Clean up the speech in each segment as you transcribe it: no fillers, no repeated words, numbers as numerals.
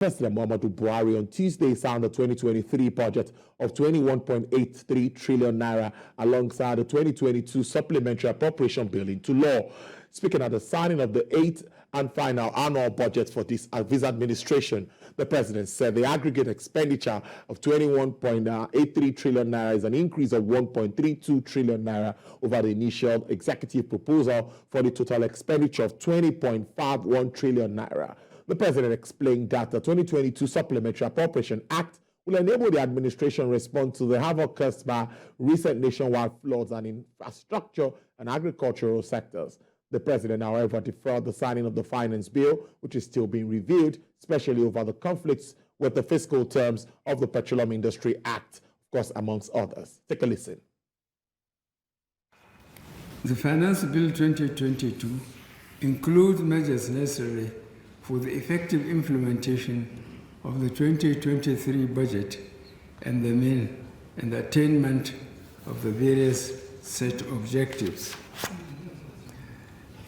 President Muhammadu Buhari on Tuesday signed the 2023 budget of 21.83 trillion naira alongside the 2022 Supplementary Appropriation Bill into law. Speaking at the signing of the 8th and final annual budget for this administration, the president said the aggregate expenditure of 21.83 trillion naira is an increase of 1.32 trillion naira over the initial executive proposal for the total expenditure of 20.51 trillion naira. The president explained that the 2022 Supplementary Appropriation Act will enable the administration to respond to the havoc caused by recent nationwide floods and infrastructure and agricultural sectors. The president, however, deferred the signing of the finance bill, which is still being reviewed, especially over the conflicts with the fiscal terms of the Petroleum Industry Act, of course, amongst others. Take a listen. The Finance Bill 2022 includes measures necessary for the effective implementation of the 2023 budget and the attainment of the various set objectives.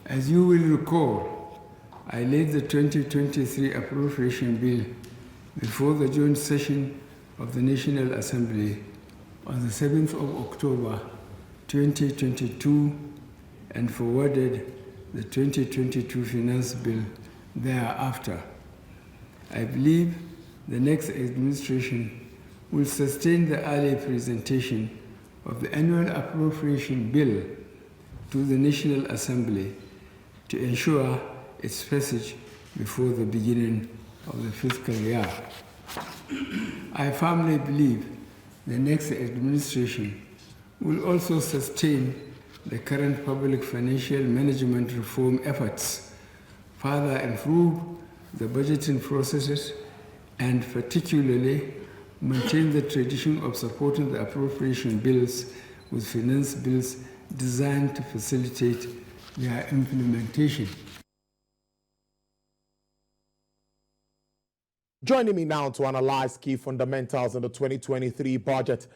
As you will recall, I laid the 2023 Appropriation Bill before the joint session of the National Assembly on the 7th of October 2022 and forwarded the 2022 Finance Bill thereafter. I believe the next administration will sustain the early presentation of the annual appropriation bill to the National Assembly to ensure its passage before the beginning of the fiscal year. I firmly believe the next administration will also sustain the current public financial management reform efforts, further improve the budgeting processes, and particularly maintain the tradition of supporting the appropriation bills with finance bills designed to facilitate their implementation. Joining me now to analyze key fundamentals in the 2023 budget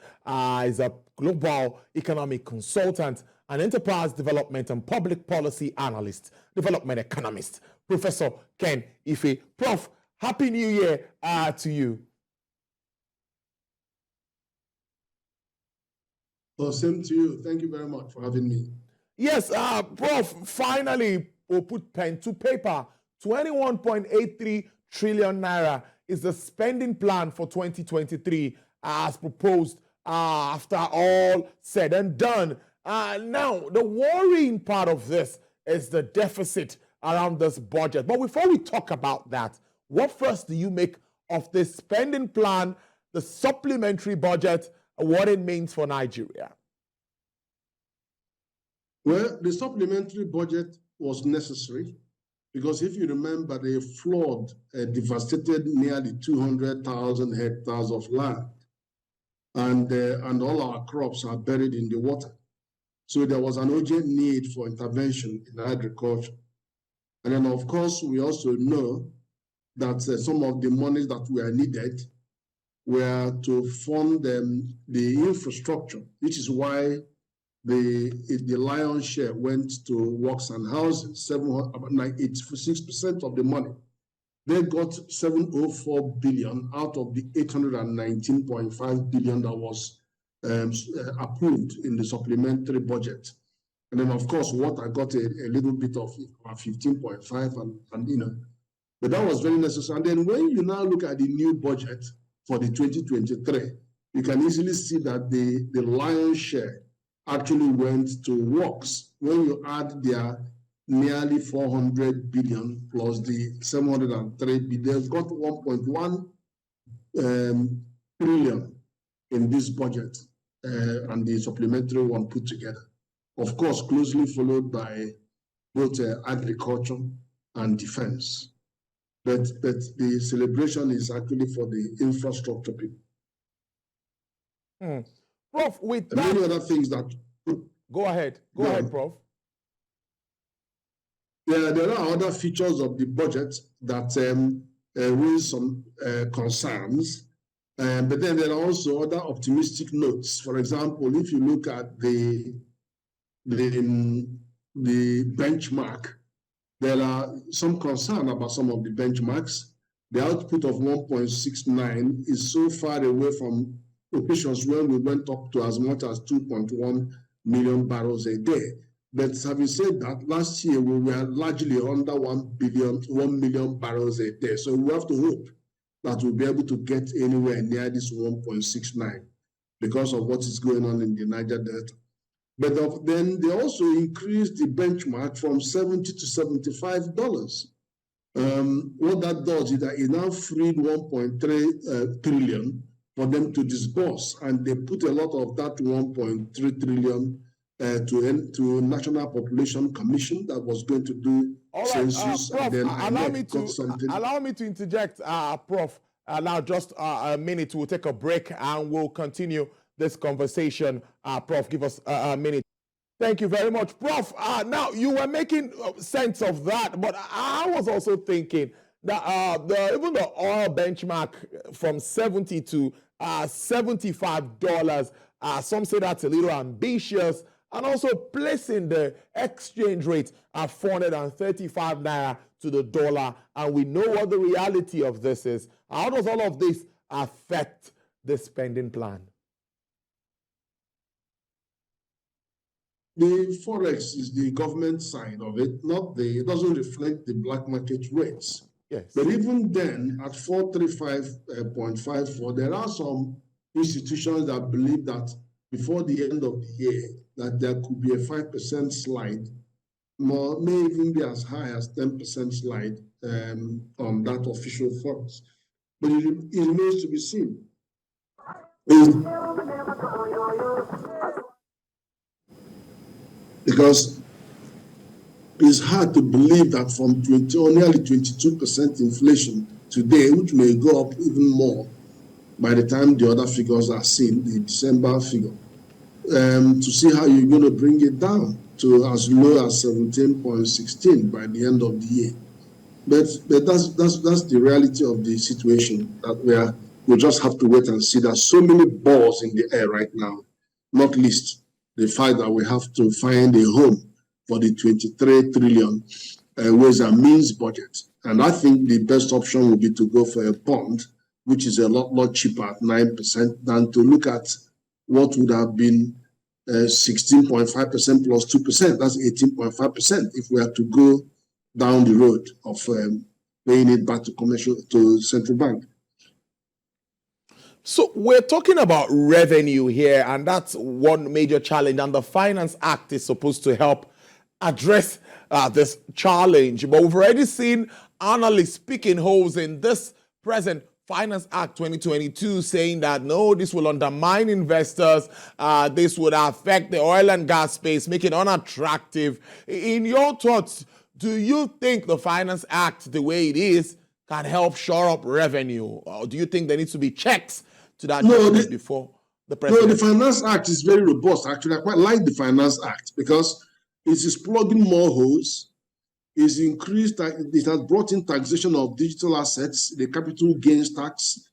is a global economic consultant, an enterprise development and public policy analyst, development economist, Professor Ken Ife. Prof, Happy New Year to you. Well, same to you. Thank you very much for having me. Yes, Prof, finally, we'll put pen to paper. 21.83 trillion naira is the spending plan for 2023 as proposed after all said and done. Now, the worrying part of this is the deficit around this budget. But before we talk about that, what first do you make of this spending plan, the supplementary budget, what it means for Nigeria? Well, the supplementary budget was necessary because if you remember, the flood devastated nearly 200,000 hectares of land, and all our crops are buried in the water. So there was an urgent need for intervention in agriculture. And then, of course, we also know that some of the monies that were needed were to fund the infrastructure, which is why the lion's share went to works and housing, about 86% of the money. They got 704 billion out of the 819.5 billion that was approved in the supplementary budget. And then, of course, water got a little bit of 15.5, and but that was very necessary. And then when you now look at the new budget for the 2023, you can easily see that the lion's share actually went to works. When you add their nearly 400 billion plus the 703 billion, they've got 1.1 trillion in this budget and the supplementary one put together. Of course, closely followed by both agriculture and defense. But the celebration is actually for the infrastructure people. Prof, with that, many other things that... Go ahead, Prof. Yeah, there are other features of the budget that raise some concerns. But then there are also other optimistic notes. For example, if you look at the benchmark, there are some concern about some of the benchmarks. the output of 1.69 is so far away from occasions when we went up to as much as 2.1 million barrels a day. But having said that, last year we were largely under 1 million barrels a day. So we have to hope that we'll be able to get anywhere near this 1.69 because of what is going on in the Niger Delta. But then they also increased the benchmark from $70 to $75. What that does is that it now freed 1.3 trillion for them to disburse, and they put a lot of that 1.3 trillion to National Population Commission that was going to do census. Prof, and then allow me to interject, Prof. Now, just a minute. We'll take a break and we'll continue this conversation. Prof, give us a minute. Thank you very much, Prof. Now, you were making sense of that, but I was also thinking that even the oil benchmark from $70 to $75, some say that's a little ambitious, and also placing the exchange rate at 435 naira to the dollar. And we know what the reality of this is. How does all of this affect the spending plan? The forex is the government side of it, it doesn't reflect the black market rates. Yes. But even then, at 435.54, there are some institutions that believe that before the end of the year, that there could be a 5% slide, may even be as high as 10% slide on that official forex. But it remains to be seen. Because it's hard to believe that from nearly 22% inflation today, which may go up even more by the time the other figures are seen, the December figure, to see how you're going to bring it down to as low as 17.16 by the end of the year. But that's the reality of the situation that we just have to wait and see. There's so many balls in the air right now, not least the fact that we have to find a home for the 23 trillion ways and means budget. And I think the best option would be to go for a bond, which is a lot cheaper at 9% than to look at what would have been 16.5% plus 2%. That's 18.5% if we have to go down the road of paying it back to central bank. So we're talking about revenue here, and that's one major challenge. And the Finance Act is supposed to help address this challenge. But we've already seen analysts picking holes in this present Finance Act 2022, saying that, no, this will undermine investors. This would affect the oil and gas space, make it unattractive. In your thoughts, do you think the Finance Act, the way it is, can help shore up revenue? Or do you think there needs to be checks to that before the president? No, the Finance Act is very robust. Actually, I quite like the Finance Act because it is plugging more holes. It's increased, it has brought in taxation of digital assets, the capital gains tax.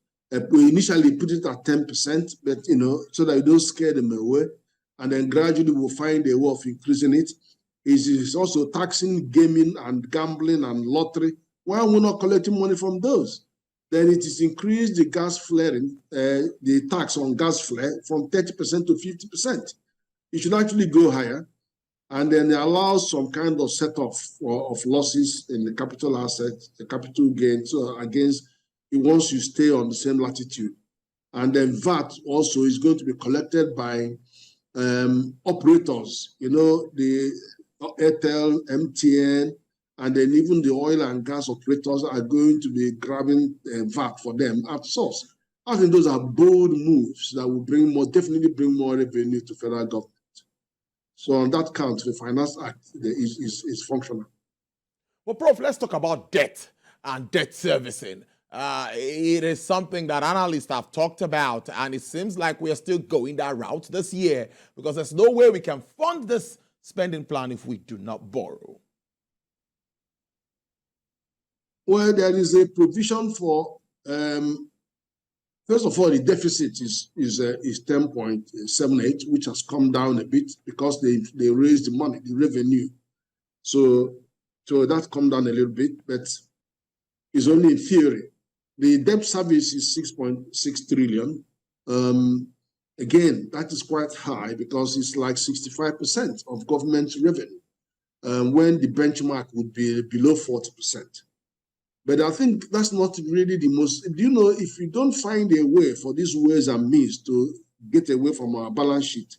We initially put it at 10%, but so that you don't scare them away. And then gradually we'll find a way of increasing it. It is also taxing gaming and gambling and lottery. Why are we not collecting money from those? Then it is increased the gas flaring, the tax on gas flare from 30% to 50%. It should actually go higher. And then it allows some kind of set-off of losses in the capital assets, the capital gain. So against, once you stay on the same latitude. And then VAT also is going to be collected by operators, the Airtel, MTN, and then even the oil and gas operators are going to be grabbing VAT for them at source. I think those are bold moves that will definitely bring more revenue to federal government. So on that count, the Finance Act is functional. Well, Prof, let's talk about debt and debt servicing. It is something that analysts have talked about, and it seems like we are still going that route this year because there's no way we can fund this spending plan if we do not borrow. Well, there is a provision for, first of all, the deficit is 10.78, which has come down a bit because they raised the money, the revenue. So that's come down a little bit, but it's only in theory. The debt service is 6.6 trillion. Again, that is quite high because it's like 65% of government revenue, when the benchmark would be below 40%. But I think that's not really the most, do you know, if we don't find a way for these ways and means to get away from our balance sheet,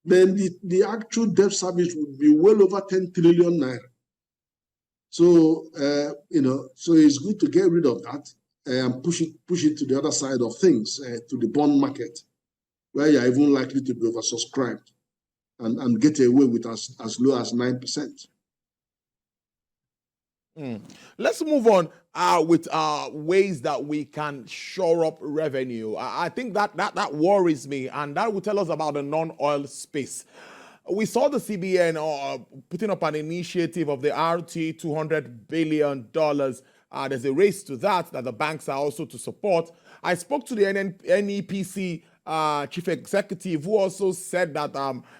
then the actual debt service would be well over 10 trillion naira. So, so it's good to get rid of that and push it to the other side of things, to the bond market, where you're even likely to be oversubscribed and get away with as low as 9%. Let's move on with ways that we can shore up revenue. I think that worries me, and that will tell us about the non-oil space. We saw the CBN putting up an initiative of the RT $200 billion. There's a race to that the banks are also to support. I spoke to the NEPC chief executive, who also said that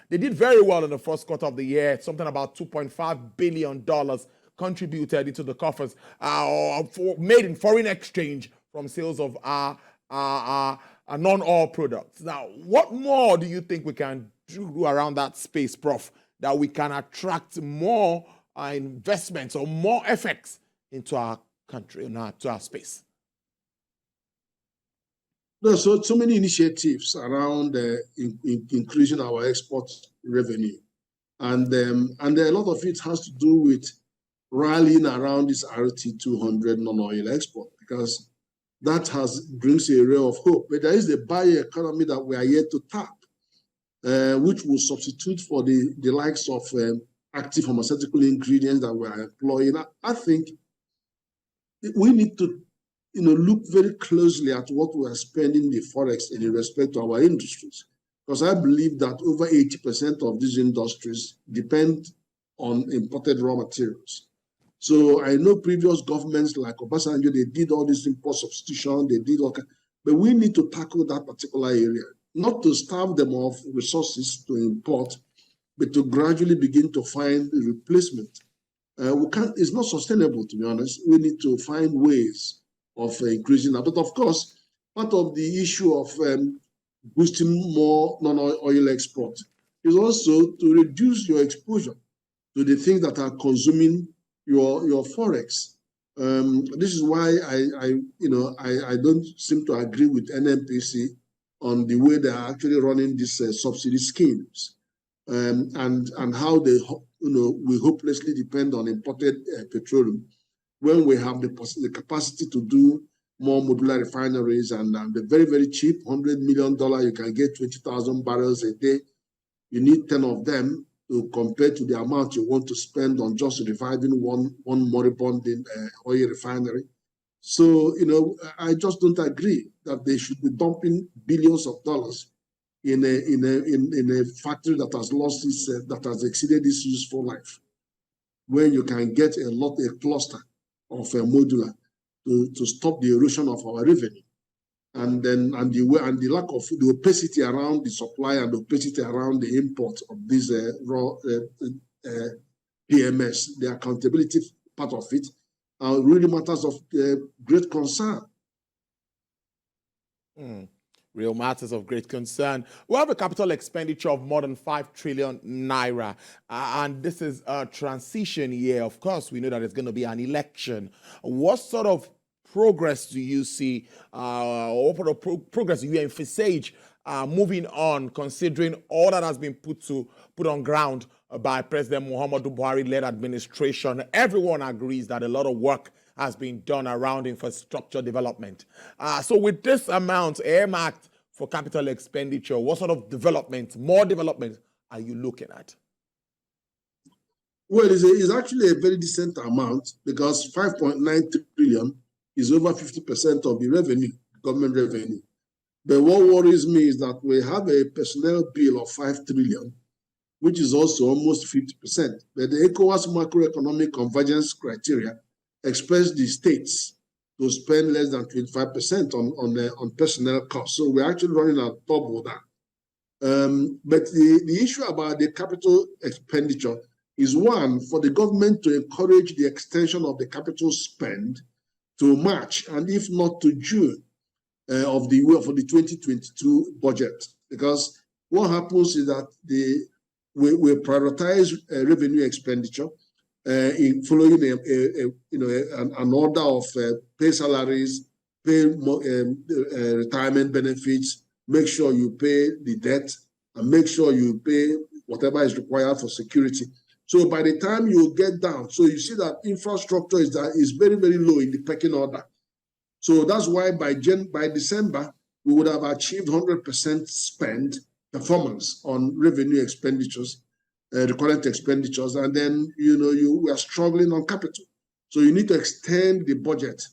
they did very well in the first quarter of the year, something about $2.5 billion contributed into the coffers made in foreign exchange from sales of non-oil products. Now, what more do you think we can do around that space, Prof, that we can attract more investments or more effects into our country, to our space? There's so many initiatives around increasing our export revenue. And a lot of it has to do with rallying around this RT200 non-oil export, because that brings a ray of hope. But there is the bioeconomy that we are yet to tap, which will substitute for the likes of active pharmaceutical ingredients that we are employing. I think we need to look very closely at what we are spending the forex in respect to our industries, because I believe that over 80% of these industries depend on imported raw materials. So I know previous governments like Obasanjo, they did all this import substitution, they did all kind, but we need to tackle that particular area, not to starve them of resources to import, but to gradually begin to find a replacement. It's not sustainable, to be honest. We need to find ways of increasing that. But of course, part of the issue of boosting more non-oil export is also to reduce your exposure to the things that are consuming your forex. This is why I don't seem to agree with NNPC on the way they are actually running these subsidy schemes, and how they we hopelessly depend on imported petroleum when we have the capacity to do more modular refineries and the very, very cheap $100 million, you can get 20,000 barrels a day. You need 10 of them to compare to the amount you want to spend on just reviving one moribund oil refinery. So, I just don't agree that they should be dumping billions of dollars in a factory that has lost that has exceeded its useful life, when you can get a cluster of a modular to stop the erosion of our revenue, and the lack of the opacity around the supply and the opacity around the import of these raw PMS, the accountability part of it, are really matters of great concern. Real matters of great concern. We have a capital expenditure of more than 5 trillion naira, and this is a transition year. Of course, we know that it's going to be an election. What sort of progress do you see, or what sort of progress do you envisage moving on, considering all that has been put on ground by President Muhammadu Buhari-led administration? Everyone agrees that a lot of work has been done around infrastructure development. So with this amount earmarked for capital expenditure, what sort of more development are you looking at? Well, it's actually a very decent amount, because 5.9 trillion is over 50% of the revenue, government revenue. But what worries me is that we have a personnel bill of 5 trillion, which is also almost 50%. But the ECOWAS macroeconomic convergence criteria expects the states to spend less than 25% on personnel costs. So we're actually running at double that. But the issue about the capital expenditure is, one, for the government to encourage the extension of the capital spend to March, and if not to June of the year for the 2022 budget. Because what happens is that we prioritize revenue expenditure in following an order of pay salaries, pay retirement benefits, make sure you pay the debt, and make sure you pay whatever is required for security. So by the time you get down, so you see that infrastructure is very, very low in the pecking order. So that's why by December, we would have achieved 100% spend performance on revenue expenditures, the current expenditures, and then we are struggling on capital. So you need to extend the budget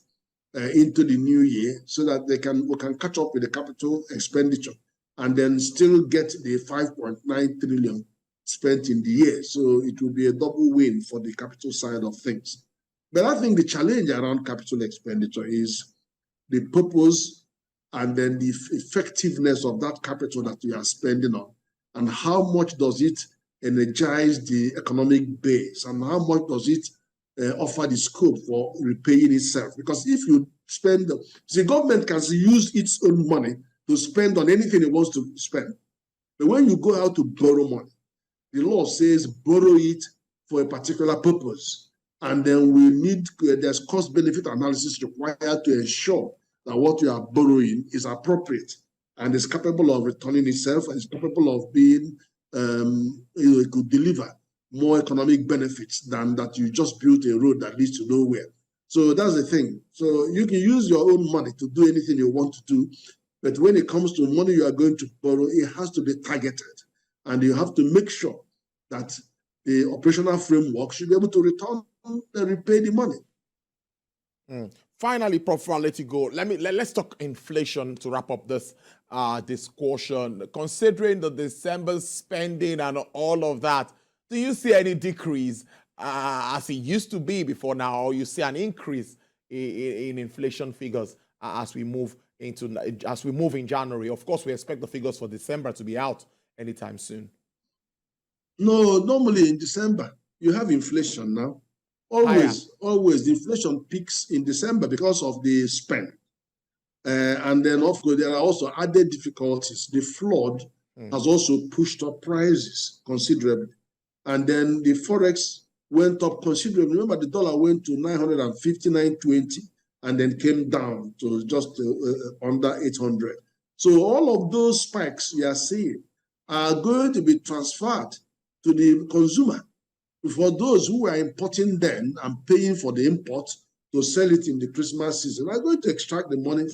into the new year so that we can catch up with the capital expenditure and then still get the 5.9 trillion spent in the year. So it will be a double win for the capital side of things. But I think the challenge around capital expenditure is the purpose and then the effectiveness of that capital that we are spending on, and how much does it energize the economic base, and how much does it offer the scope for repaying itself. Because if you spend, the government can use its own money to spend on anything it wants to spend. But when you go out to borrow money, the law says borrow it for a particular purpose. And then there's cost-benefit analysis required to ensure that what you are borrowing is appropriate and is capable of returning itself and is capable of being, it could deliver more economic benefits than that you just built a road that leads to nowhere. So that's the thing. So you can use your own money to do anything you want to do, but when it comes to money you are going to borrow, it has to be targeted. And you have to make sure that the operational framework should be able to return and repay the money. Finally, Prof, I'll let you go. Let's talk inflation to wrap up this discussion. Considering the December spending and all of that, do you see any decrease as it used to be before now, or you see an increase in inflation figures as we move in January? Of course, we expect the figures for December to be out anytime soon. No, normally in December, you have inflation now. Always the inflation peaks in December because of the spend. And then, of course, there are also added difficulties. The flood has also pushed up prices considerably. And then the Forex went up considerably. Remember, the dollar went to 959.20 and then came down to just under 800. So all of those spikes you are seeing are going to be transferred to the consumer. For those who are importing then and paying for the import to sell it in the Christmas season, are going to extract the money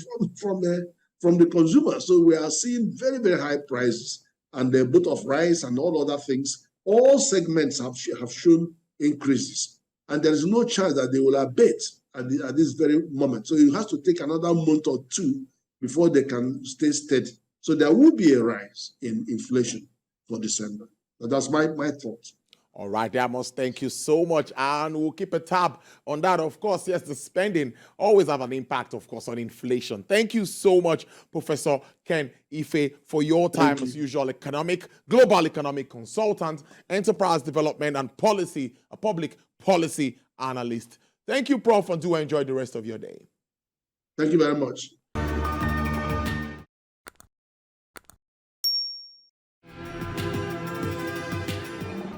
from the consumer. So we are seeing very, very high prices, and the both of rice and all other things. All segments have shown increases, and there is no chance that they will abate at this very moment. So it has to take another month or two before they can stay steady. So there will be a rise in inflation for December. So that's my thought. All right, Amos, thank you so much. And we'll keep a tab on that. Of course, yes, the spending always have an impact, of course, on inflation. Thank you so much, Professor Ken Ife, for your time as usual, global economic consultant, enterprise development and policy, a public policy analyst. Thank you, Prof, and do enjoy the rest of your day. Thank you very much.